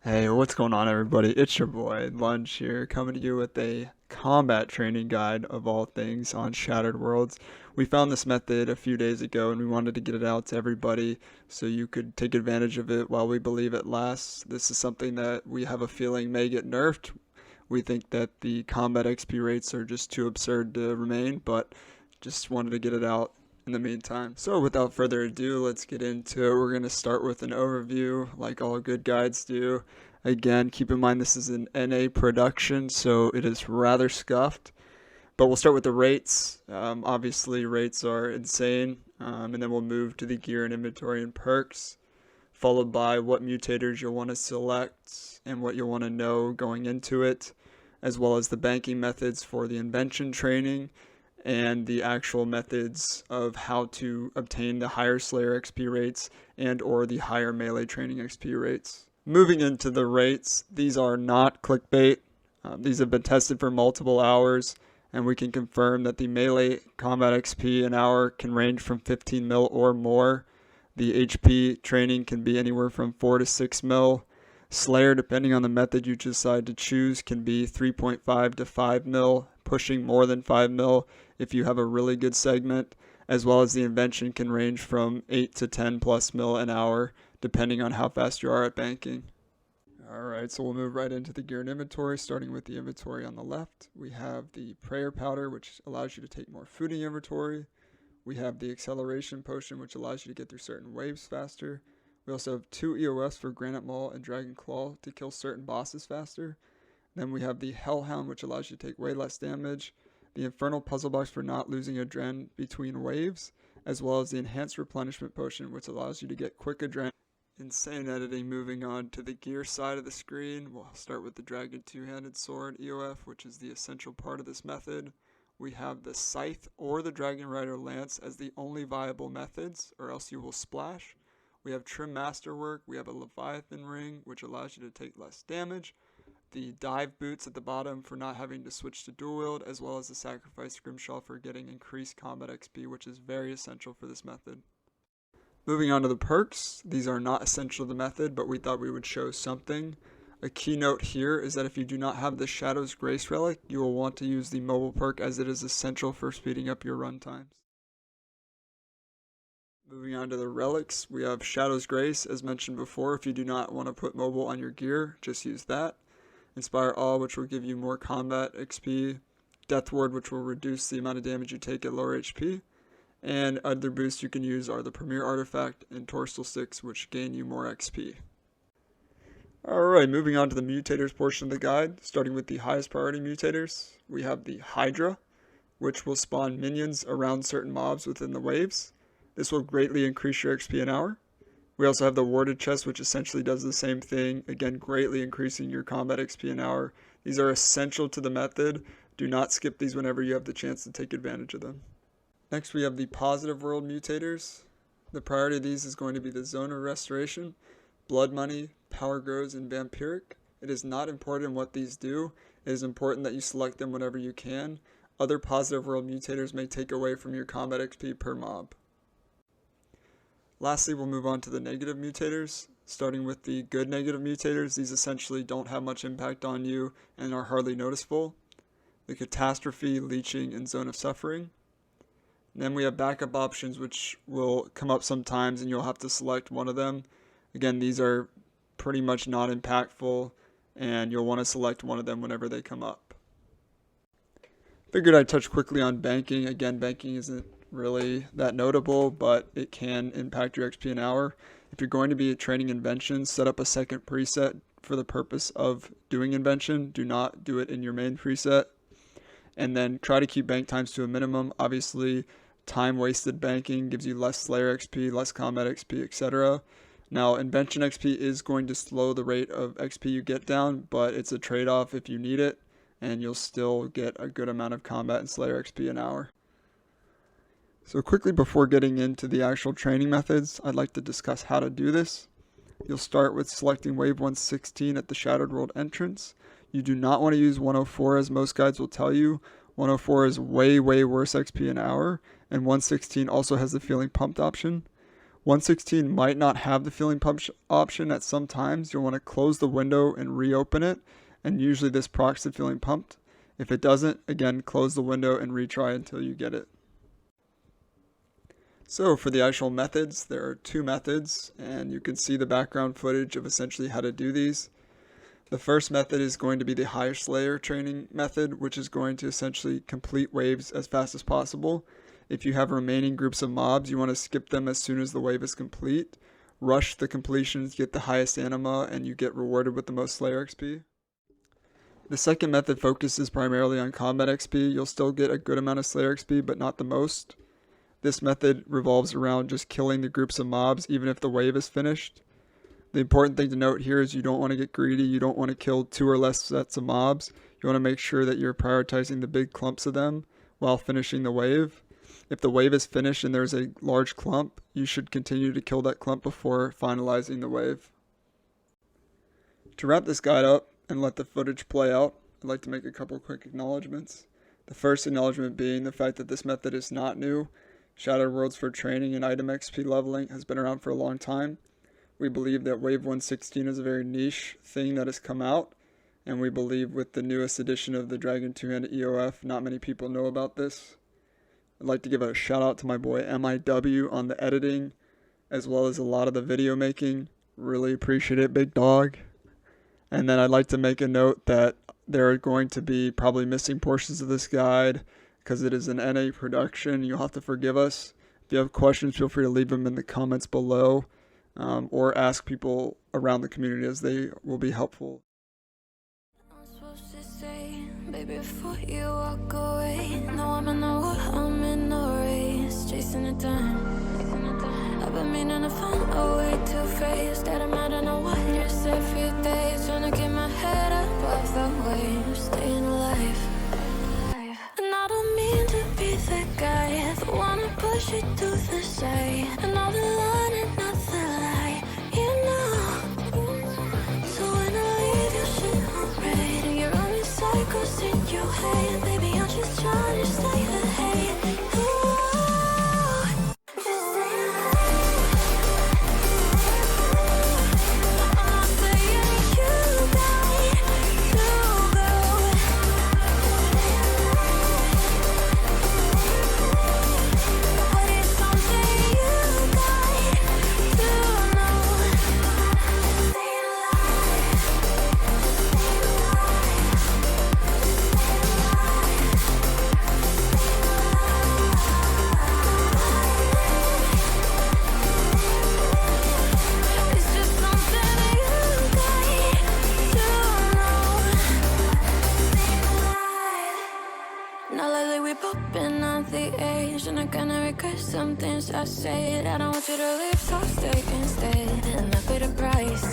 Hey, what's going on, everybody? It's your boy, Lunch here, coming to you with a combat training guide of all things on Shattered Worlds. We found this method a few days ago and we wanted to get it out to everybody so you could take advantage of it while we believe it lasts. This is something that we have a feeling may get nerfed. We think that the combat XP rates are just too absurd to remain, but just wanted to get it out in the meantime. So without further ado, let's get into it. We're going to start with an overview like all good guides do. Again, keep in mind this is an NA production, so it is rather scuffed. But we'll start with the rates. Obviously, rates are insane. And then we'll move to the gear and inventory and perks, followed by what mutators you'll want to select and what you'll want to know going into it, as well as the banking methods for the Invention training and the actual methods of how to obtain the higher Slayer XP rates and or the higher melee training XP rates. Moving into the rates, these are not clickbait. These have been tested for multiple hours, and we can confirm that the melee combat XP an hour can range from 15 mil or more. The HP training can be anywhere from 4 to 6 mil. Slayer, depending on the method you decide to choose, can be 3.5 to 5 mil, pushing more than 5 mil if you have a really good segment, as well as the Invention can range from 8 to 10 plus mil an hour, depending on how fast you are at banking. Alright, so we'll move right into the gear and inventory, starting with the inventory on the left. We have the prayer powder, which allows you to take more food in your inventory. We have the acceleration potion, which allows you to get through certain waves faster. We also have 2 EOS for Granite Maul and Dragon Claw to kill certain bosses faster. Then we have the Hellhound, which allows you to take way less damage. The Infernal Puzzle Box for not losing adrenaline between waves, as well as the Enhanced Replenishment Potion, which allows you to get quick adrenaline. Insane editing. Moving on to the gear side of the screen, we'll start with the Dragon Two-Handed Sword EOF, which is the essential part of this method. We have the Scythe or the Dragon Rider Lance as the only viable methods, or else you will splash. We have Trim Masterwork, we have a Leviathan Ring, which allows you to take less damage. The Dive Boots at the bottom for not having to switch to dual wield, as well as the Sacrifice Scrimshaw for getting increased combat XP, which is very essential for this method. Moving on to the perks, these are not essential to the method, but we thought we would show something. A key note here is that if you do not have the Shadow's Grace relic, you will want to use the mobile perk as it is essential for speeding up your run times. Moving on to the relics, we have Shadow's Grace. As mentioned before, if you do not want to put mobile on your gear, just use that. Inspire Awe, which will give you more combat XP. Death Ward, which will reduce the amount of damage you take at lower HP. And other boosts you can use are the Premier Artifact and Torstol Sticks, which gain you more XP. Alright, moving on to the mutators portion of the guide, starting with the highest priority mutators. We have the Hydra, which will spawn minions around certain mobs within the waves. This will greatly increase your XP an hour. We also have the Warded Chest, which essentially does the same thing, again greatly increasing your combat XP an hour. These are essential to the method. Do not skip these whenever you have the chance to take advantage of them. Next we have the Positive World mutators. The priority of these is going to be the Zone of Restoration, Blood Money, Power Grows, and Vampiric. It is not important what these do. It is important that you select them whenever you can. Other Positive World mutators may take away from your combat XP per mob. Lastly, we'll move on to the negative mutators. Starting with the good negative mutators, these essentially don't have much impact on you and are hardly noticeable. The Catastrophe, Leeching, and Zone of Suffering. Then we have backup options, which will come up sometimes and you'll have to select one of them. Again, these are pretty much not impactful and you'll want to select one of them whenever they come up. Figured I'd touch quickly on banking. Again, banking isn't really that notable, but it can impact your XP an hour. If you're going to be training Invention, set up a second preset for the purpose of doing Invention. Do not do it in your main preset. And then try to keep bank times to a minimum. Obviously, time wasted banking gives you less Slayer XP, less combat XP, etc. Now, Invention XP is going to slow the rate of XP you get down, but it's a trade-off if you need it, and you'll still get a good amount of combat and Slayer XP an hour. So quickly before getting into the actual training methods, I'd like to discuss how to do this. You'll start with selecting Wave 116 at the Shattered World entrance. You do not want to use 104 as most guides will tell you. 104 is way worse XP an hour, and 116 also has the feeling pumped option. 116 might not have the filling pump option at some times. You'll want to close the window and reopen it, and usually this procs the filling pumped. If it doesn't, again, close the window and retry until you get it. So for the actual methods, there are 2 methods, and you can see the background footage of essentially how to do these. The first method is going to be the highest layer training method, which is going to essentially complete waves as fast as possible. If you have remaining groups of mobs, you want to skip them as soon as the wave is complete. Rush the completions, get the highest anima, and you get rewarded with the most Slayer XP. The second method focuses primarily on combat XP. You'll still get a good amount of Slayer XP, but not the most. This method revolves around just killing the groups of mobs, even if the wave is finished. The important thing to note here is you don't want to get greedy. You don't want to kill 2 or less sets of mobs. You want to make sure that you're prioritizing the big clumps of them while finishing the wave. If the wave is finished and there's a large clump, you should continue to kill that clump before finalizing the wave. To wrap this guide up and let the footage play out, I'd like to make a couple quick acknowledgements. The first acknowledgement being the fact that this method is not new. Shattered Worlds for training and item XP leveling has been around for a long time. We believe that Wave 116 is a very niche thing that has come out, and we believe with the newest edition of the Dragon 2-handed EOF, not many people know about this. I'd like to give a shout out to my boy MIW on the editing, as well as a lot of the video making. Really appreciate it, big dog. And then I'd like to make a note that there are going to be probably missing portions of this guide because it is an NA production. You'll have to forgive us. If you have questions, feel free to leave them in the comments below, or ask people around the community, as they will be helpful. Baby, before you walk away, no, I'm in no war, I'm in no race, chasing the time. I've been meaning to find a way to face that I'm not in a wires every day, trying to keep my head above the waves, staying alive. And I don't mean to be the guy, the one to push you to the side, and all the line and not the lie, you know. So when I leave your shit on red, and you're running cycles in your head, baby, I'm just trying to stay ahead. And I'm gonna regret some things I said. I don't want you to leave, so stay instead, and I pay the price.